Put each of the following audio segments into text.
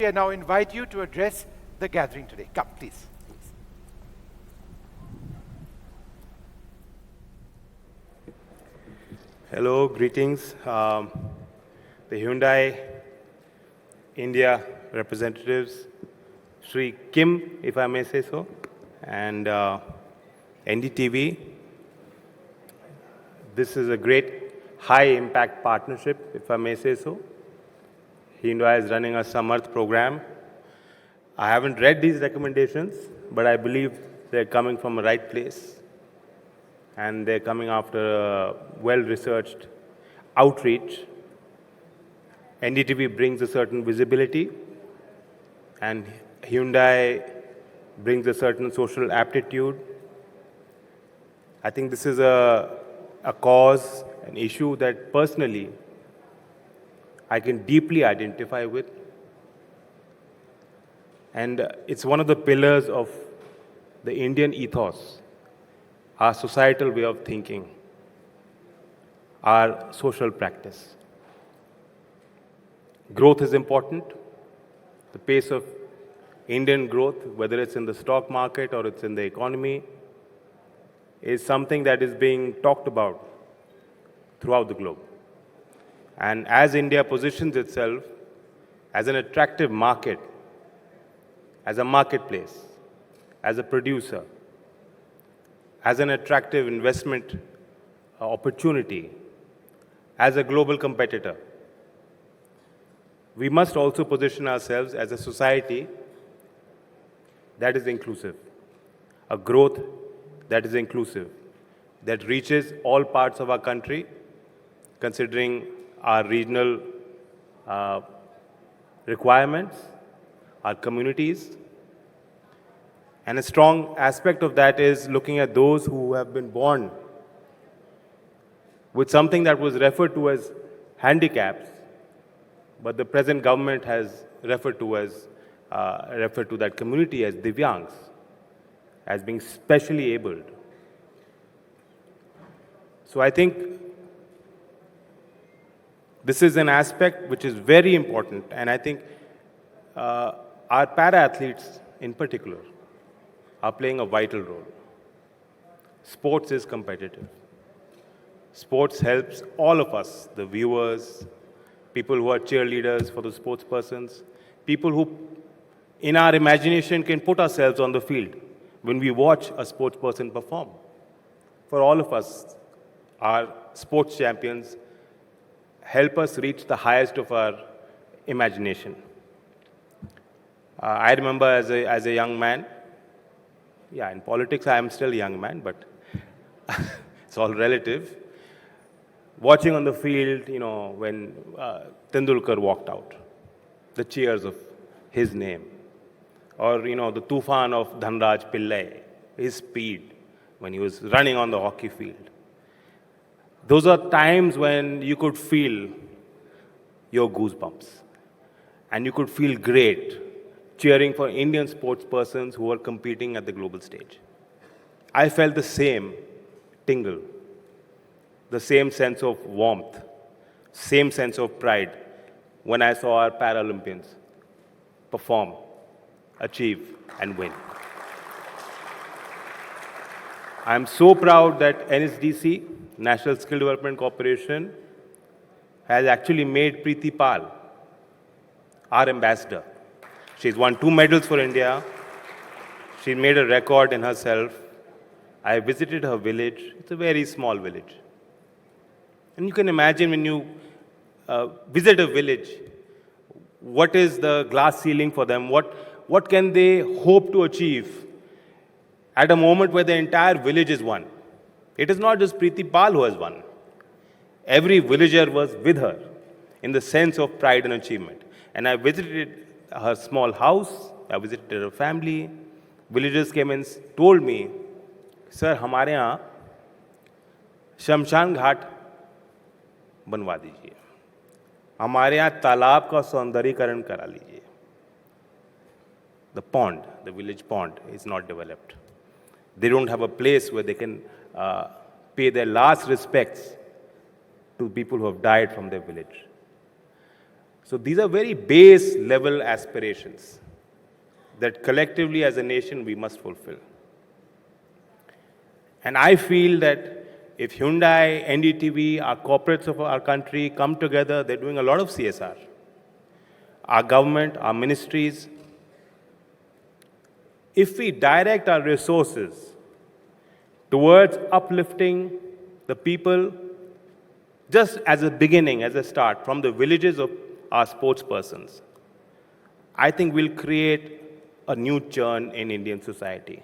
I now invite you to address the gathering today. Come, please. Hello, greetings. The Hyundai India representatives, Sri Kim, if I may say so, and NDTV. This is a great high-impact partnership, if I may say so. Hyundai is running a Samarth program. I haven't read these recommendations, but I believe they're coming from the right place. And they're coming after a well-researched outreach. NDTV brings a certain visibility, and Hyundai brings a certain social aptitude. I think this is a cause, an issue that personally I can deeply identify with. And it's one of the pillars of the Indian ethos, our societal way of thinking, our social practice. Growth is important. The pace of Indian growth, whether it's in the stock market or it's in the economy, is something that is being talked about throughout the globe. And as India positions itself as an attractive market, as a marketplace, as a producer, as an attractive investment opportunity, as a global competitor, we must also position ourselves as a society that is inclusive, a growth that is inclusive, that reaches all parts of our country, considering our regional requirements, our communities. And a strong aspect of that is looking at those who have been born with something that was referred to as handicaps, but the present government has referred to that community as Divyangs, as being specially abled. So I think this is an aspect which is very important, and I think our para-athletes in particular are playing a vital role. Sports is competitive. Sports helps all of us, the viewers, people who are cheerleaders for the sports persons, people who in our imagination can put ourselves on the field when we watch a sports person perform. For all of us, our sports champions help us reach the highest of our imagination. I remember as a young man, in politics I am still a young man, but it's all relative. Watching on the field, when Tendulkar walked out, the cheers of his name, or the tufan of Dhanraj Pillai, his speed when he was running on the hockey field. Those are times when you could feel your goosebumps, and you could feel great cheering for Indian sports persons who are competing at the global stage. I felt the same tingle, the same sense of warmth, same sense of pride when I saw our Paralympians perform, achieve, and win. I'm so proud that NSDC, National Skill Development Corporation, has actually made Preeti Pal our ambassador. She's won 2 medals for India. She made a record in herself. I visited her village. It's a very small village. And you can imagine when you visit a village, what is the glass ceiling for them? What can they hope to achieve at a moment where the entire village is won? It is not just Preeti Pal who has won. Every villager was with her in the sense of pride and achievement. And I visited her small house, I visited her family. Villagers came and told me, "Sir, हमारे यहाँ शमशान घाट बनवा दीजिए, हमारे यहाँ तालाब का सौंदर्यीकरण करा लीजिए." The pond, the village pond, is not developed. They don't have a place where they can pay their last respects to people who have died from their village. So these are very base level aspirations that collectively as a nation we must fulfill. And I feel that if Hyundai, NDTV, our corporates of our country come together, they're doing a lot of CSR. Our government, our ministries, if we direct our resources towards uplifting the people just as a beginning, as a start, from the villages of our sports persons, I think we'll create a new churn in Indian society.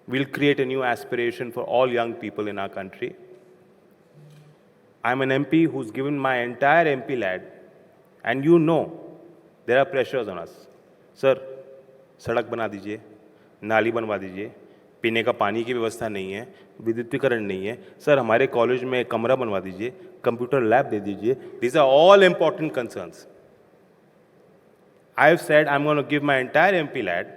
We'll create a new aspiration for all young people in our country. I'm an MP who's given my entire MP lad, and you know there are pressures on us. Sir, सड़क बना दीजिए, नाली बनवा दीजिए, पीने का पानी की व्यवस्था नहीं है, विद्युतीकरण नहीं है, सर हमारे कॉलेज में कमरा बनवा दीजिए, कंप्यूटर लैब दे दीजिए. These are all important concerns. I have said I'm going to give my entire MP lad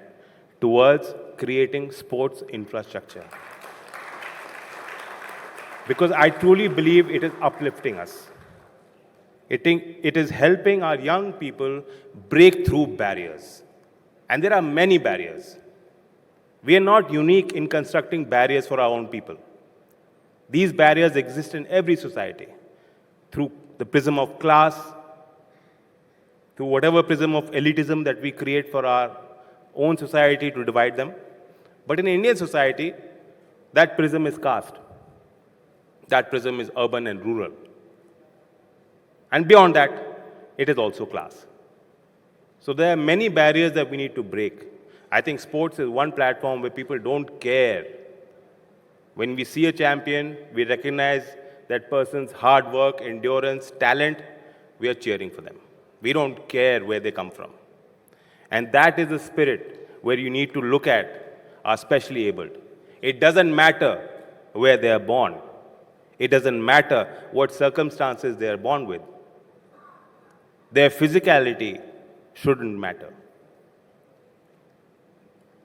towards creating sports infrastructure. Because I truly believe it is uplifting us. It is helping our young people break through barriers. And there are many barriers. We are not unique in constructing barriers for our own people. These barriers exist in every society through the prism of class, through whatever prism of elitism that we create for our own society to divide them. But in Indian society, that prism is caste. That prism is urban and rural. And beyond that, it is also class. So there are many barriers that we need to break. I think sports is one platform where people don't care. When we see a champion, we recognize that person's hard work, endurance, talent, we are cheering for them. We don't care where they come from. And that is the spirit where you need to look at our specially abled. It doesn't matter where they are born. It doesn't matter what circumstances they are born with. Their physicality shouldn't matter.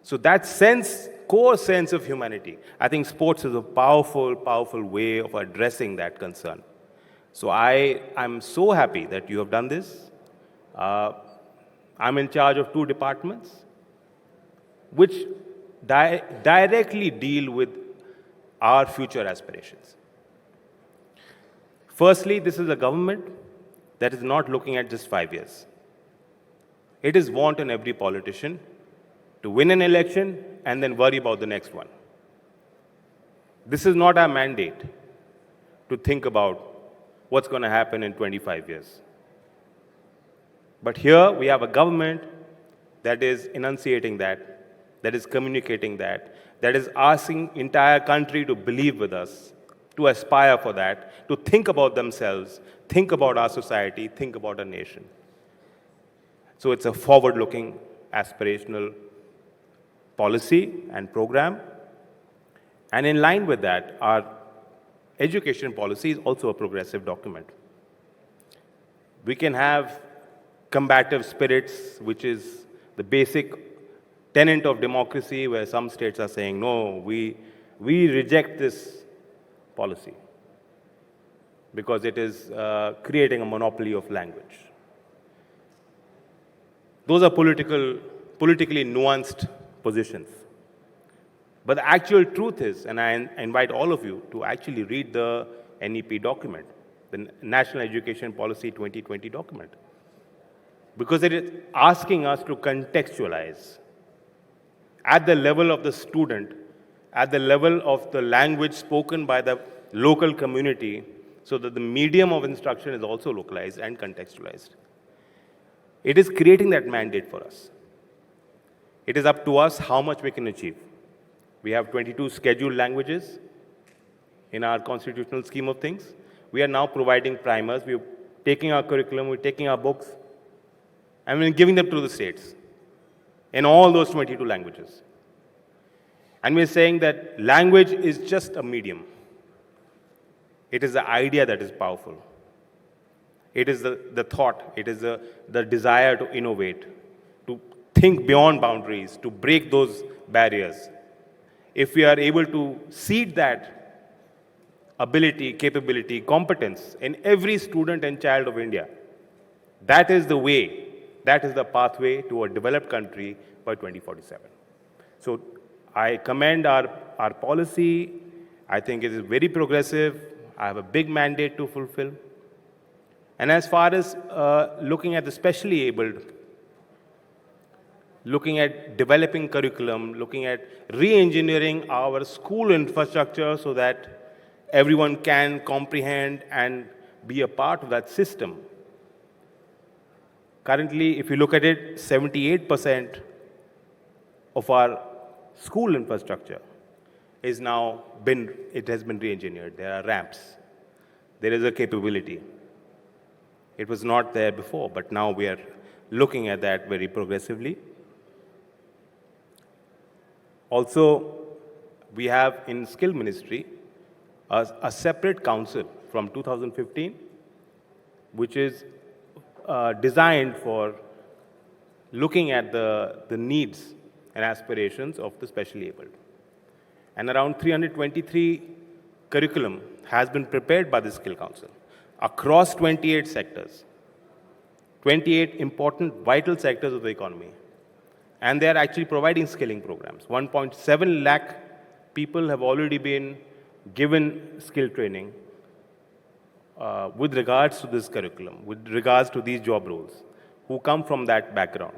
So that sense, core sense of humanity, I think sports is a powerful, powerful way of addressing that concern. So I'm so happy that you have done this. I'm in charge of 2 departments which directly deal with our future aspirations. Firstly, this is a government that is not looking at just 5 years. It is want in every politician to win an election and then worry about the next one. This is not our mandate to think about what's going to happen in 25 years. But here we have a government that is enunciating that is communicating that is asking entire country to believe with us, to aspire for that, to think about themselves, think about our society, think about our nation. So it's a forward-looking, aspirational policy and program. And in line with that, our education policy is also a progressive document. We can have combative spirits, which is the basic tenet of democracy, where some states are saying, no, we reject this policy because it is creating a monopoly of language. Those are politically nuanced positions. But the actual truth is, and I invite all of you to actually read the NEP document, the National Education Policy 2020 document, because it is asking us to contextualize at the level of the student, at the level of the language spoken by the local community, so that the medium of instruction is also localized and contextualized. It is creating that mandate for us. It is up to us how much we can achieve. We have 22 scheduled languages in our constitutional scheme of things. We are now providing primers. We're taking our curriculum, we're taking our books, and we're giving them to the states in all those 22 languages. And we're saying that language is just a medium. It is the idea that is powerful. It is the thought, it is the desire to innovate, to think beyond boundaries, to break those barriers. If we are able to seed that ability, capability, competence in every student and child of India, That is the way, that is the pathway to a developed country by 2047. So I commend our policy. I think it is very progressive. I have a big mandate to fulfill. And as far as looking at the specially abled, looking at developing curriculum, looking at re-engineering our school infrastructure so that everyone can comprehend and be a part of that system. Currently, if you look at it, 78% of our school infrastructure has been re-engineered. There are ramps. There is a capability. It was not there before, but now we are looking at that very progressively. Also, we have in Skill Ministry a separate council from 2015, which is designed for looking at the needs and aspirations of the specially abled. And around 323 curriculum has been prepared by the Skill Council across 28 sectors, 28 important vital sectors of the economy. And they are actually providing skilling programs. 1.7 lakh people have already been given skill training with regards to this curriculum, with regards to these job roles, who come from that background.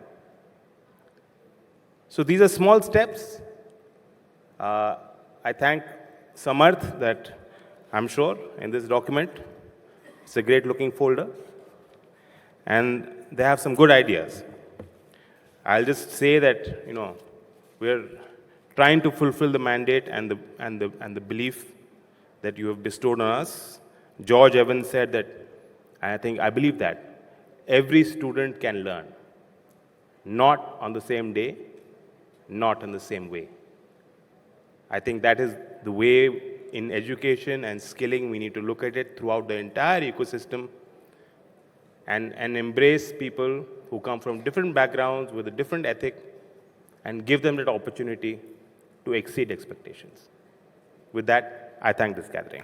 So these are small steps. I thank Samarth that I'm sure in this document, it's a great looking folder, and they have some good ideas. I'll just say that, we're trying to fulfill the mandate and the belief that you have bestowed on us. George Evans said that, and I believe that every student can learn, not on the same day, not in the same way. I think that is the way in education and skilling we need to look at it throughout the entire ecosystem and embrace people who come from different backgrounds with a different ethic and give them that opportunity to exceed expectations. With that, I thank this gathering.